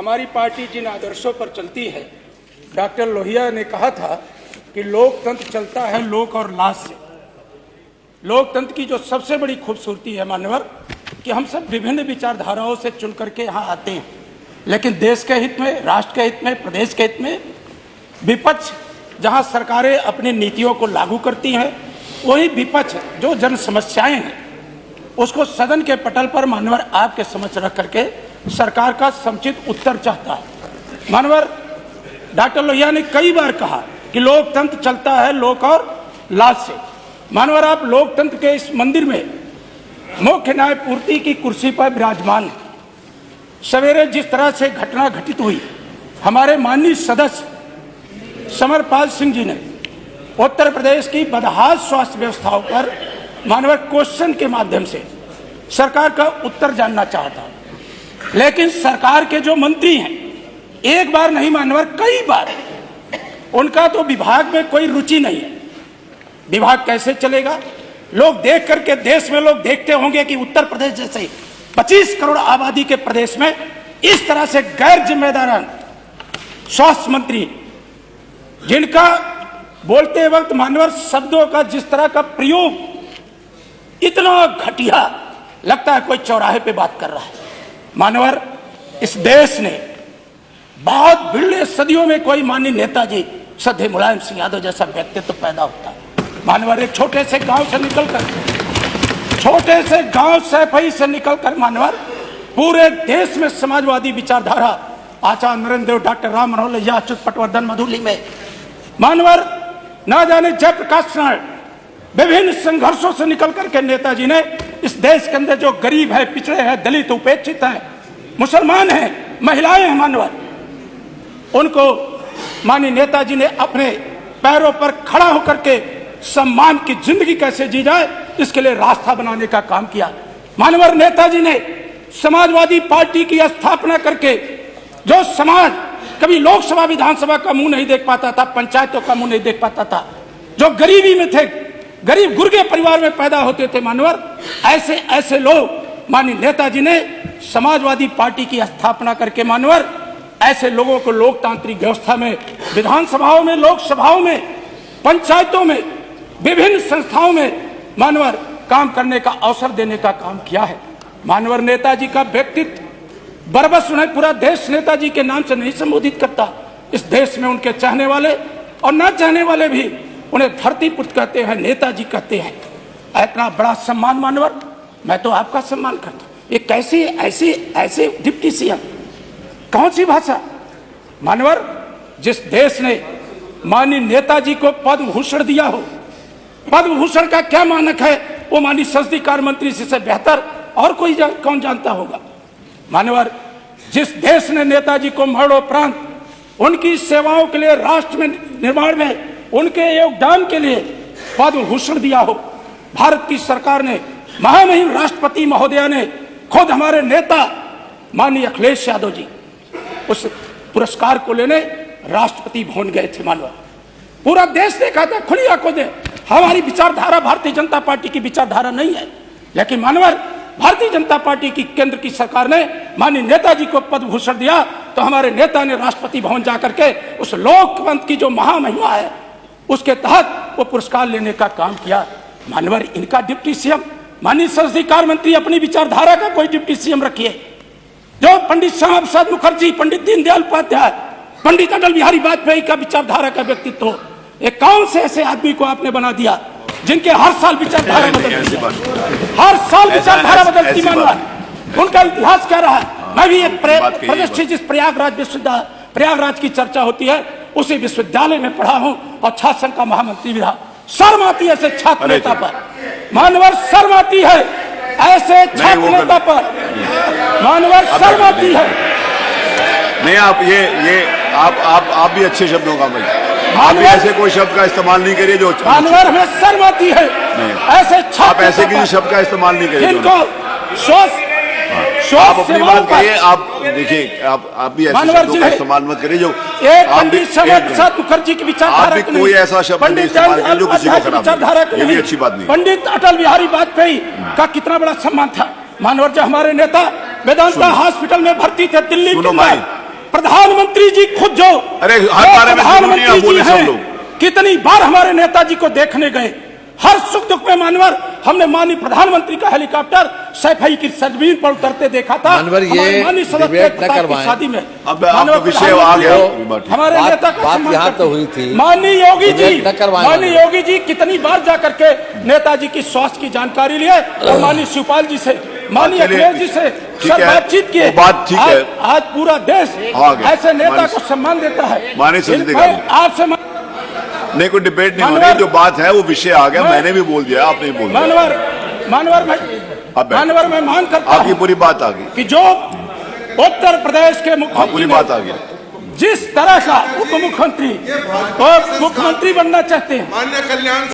हमारी पार्टी जिन आदर्शों पर चलती है, डॉक्टर लोहिया ने कहा था कि लोकतंत्र चलता है लोक और लाज से। लोकतंत्र की जो सबसे बड़ी खूबसूरती है मान्यवर, कि हम सब विभिन्न विचारधाराओं से चुन करके यहाँ आते हैं, लेकिन देश के हित में, राष्ट्र के हित में, प्रदेश के हित में विपक्ष जहाँ सरकारें अपनी नीतियों को लागू करती हैं, वही विपक्ष जो जन समस्याएं हैं उसको सदन के पटल पर मान्यवर आपके समक्ष रख करके सरकार का समुचित उत्तर चाहता है। मान्यवर डॉक्टर लोहिया ने कई बार कहा कि लोकतंत्र चलता है लोक और लाज से। मान्यवर आप लोकतंत्र के इस मंदिर में मुख्य न्यायपूर्ति की कुर्सी पर विराजमान है। सवेरे जिस तरह से घटना घटित हुई, हमारे माननीय सदस्य समरपाल सिंह जी ने उत्तर प्रदेश की बदहाल स्वास्थ्य व्यवस्थाओं पर मानवर क्वेश्चन के माध्यम से सरकार का उत्तर जानना चाहता, लेकिन सरकार के जो मंत्री हैं एक बार नहीं मानवर कई बार, उनका तो विभाग में कोई रुचि नहीं है। विभाग कैसे चलेगा? लोग देख करके, देश में लोग देखते होंगे कि उत्तर प्रदेश जैसे 25 करोड़ आबादी के प्रदेश में इस तरह से गैर जिम्मेदारान स्वास्थ्य मंत्री, जिनका बोलते वक्त मानवर शब्दों का जिस तरह का प्रयोग इतना घटिया लगता है कोई चौराहे पे बात कर रहा है। मानवर इस देश ने बहुत बिरले सदियों में कोई माननीय नेताजी श्रद्धेय मुलायम सिंह यादव जैसा व्यक्तित्व तो पैदा होता है। मानवर एक छोटे से गांव से निकलकर, छोटे से गांव सैफई से निकलकर मानवर पूरे देश में समाजवादी विचारधारा आचार्य नरेंद्र देव, डॉक्टर राम मनोहर लोहिया, अच्युत पटवर्धन मधुली में मानवर ना जाने जयप्रकाश नारायण, विभिन्न संघर्षों से निकल करके नेताजी ने इस देश के अंदर जो गरीब है, पिछड़े हैं, दलित, उपेक्षित हैं, मुसलमान हैं, महिलाएं हैं मानवर, उनको माननीय नेताजी ने अपने पैरों पर खड़ा होकर के सम्मान की जिंदगी कैसे जी जाए इसके लिए रास्ता बनाने का काम किया। मानवर नेताजी ने समाजवादी पार्टी की स्थापना करके जो समाज कभी लोकसभा विधानसभा का मुंह नहीं देख पाता था, पंचायतों का मुंह नहीं देख पाता था, जो गरीबी में थे, गरीब गुर्गे परिवार में पैदा होते थे मानवर, ऐसे ऐसे लोग माननीय नेताजी ने समाजवादी पार्टी की स्थापना करके मानवर ऐसे लोगों को लोकतांत्रिक व्यवस्था में, विधानसभाओं में, लोकसभाओं में, पंचायतों में, विभिन्न संस्थाओं में मानवर काम करने का अवसर देने का काम किया है। मानवर नेताजी का व्यक्तित्व बरबस उन्हें पूरा देश नेताजी के नाम से नहीं संबोधित करता। इस देश में उनके चाहने वाले और न चाहने वाले भी उन्हें धरती पुत्र कहते हैं, नेताजी कहते हैं। इतना बड़ा सम्मान मानवर, मैं तो आपका सम्मान करता हूँ। ये कैसे ऐसे डिप्टी सीएम, कौन सी भाषा? मानवर जिस देश ने माननीय नेताजी को पद्म भूषण दिया हो, पद्म भूषण का क्या मानक है वो माननीय संसदीय कार्य मंत्री से बेहतर और कोई कौन जानता होगा। मानवर जिस देश ने नेताजी को मरणोपरांत उनकी सेवाओं के लिए, राष्ट्र में निर्माण में उनके योगदान के लिए पद्म भूषण दिया हो, भारत की सरकार ने, महामहिम राष्ट्रपति महोदया ने, खुद हमारे नेता माननीय अखिलेश यादव जी उस पुरस्कार को लेने राष्ट्रपति भवन गए थे। मानवर पूरा देश देखा था, खुली आंखों से। हमारी विचारधारा भारतीय जनता पार्टी की विचारधारा नहीं है, लेकिन मानवर भारतीय जनता पार्टी की केंद्र की सरकार ने माननीय नेताजी को पद्म भूषण दिया तो हमारे नेता ने राष्ट्रपति भवन जाकर के उस लोकतंत्र की जो महामहिमा है उसके तहत वो पुरस्कार लेने का काम किया। मानवर इनका डिप्टी सीएम, माननीय संसदीय कार्य मंत्री अपनी विचारधारा का कोई डिप्टी सीएम रखिए। जो पंडित श्यामा प्रसाद मुखर्जी, पंडित दीनदयाल उपाध्याय, पंडित अटल बिहारी वाजपेयी का विचारधारा का व्यक्तित्व हो, एक कौन से ऐसे आदमी को आपने बना दिया जिनके हर साल विचारधारा बदलती है, हर साल विचारधारा बदलती मानवर, उनका इतिहास क्या रहा है? मैं भी एक प्रतिष्ठित जिस प्रयागराज की चर्चा होती है उसी विश्वविद्यालय में पढ़ा हूं और छात्र संघ का महामंत्री भी रहा। शर्म आती है ऐसे छात्र नेता पर मानवर, शर्म आती है ऐसे छात्र नेता पर मानवर, शर्म आती है। नहीं आप भी अच्छे शब्दों का भाई, आप भी ऐसे कोई शब्द का इस्तेमाल नहीं करिए जो मानवर हमें शर्म आती है ऐसे छात्र, आप ऐसे किसी शब्द का इस्तेमाल नहीं करिए जिनको आप अपनी बात करिए। आप देखिए, आप भी ऐसे शब्दों का इस्तेमाल मत करिए जो पंडित श्यामा प्रसाद मुखर्जी की विचारधारा, आप भी कोई ऐसा शब्द नहीं इस्तेमाल करिए जो किसी को खराब, ये भी अच्छी बात नहीं। पंडित अटल बिहारी वाजपेयी का कितना बड़ा सम्मान था मानवर, जो हमारे नेता वेदांता हॉस्पिटल में भर्ती थे दिल्ली के अंदर, प्रधानमंत्री जी खुद जो अरे हर बारे में जरूरी है बोले सब लोग। कितनी बार हमारे नेताजी को देखने गए, हर सुख दुख में मानवर हमने माननीय प्रधानमंत्री का हेलीकॉप्टर सैफई की सरजमीन पर उतरते देखा था। मानवर, ये डिबेट न करवाएं। शादी में अब आपका विषय आ गया। हमारे नेता का बात यहाँ तो हुई थी। माननीय योगी जी, डिबेट न करवाएं। माननीय योगी जी कितनी बार जाकर के नेताजी की स्वास्थ्य की जानकारी लिए और माननीय शिवपाल जी से, माननीय अखिलेश जी से सब बातचीत किए। बात ठीक है। आज पूरा देश ऐसे नेता को सम्मान देता है। आपसे नहीं, कोई डिबेट नहीं हो रही, जो बात है वो विषय आ गया। मैंने भी बोल दिया, आपने भी बोल दिया। मानवर मैं मांग करता आपकी पूरी बात आ गई कि जो उत्तर प्रदेश के मुख्यमंत्री पूरी बात आ गई, जिस तरह का उप मुख्यमंत्री और मुख्यमंत्री बनना चाहते हैं, माननीय कल्याण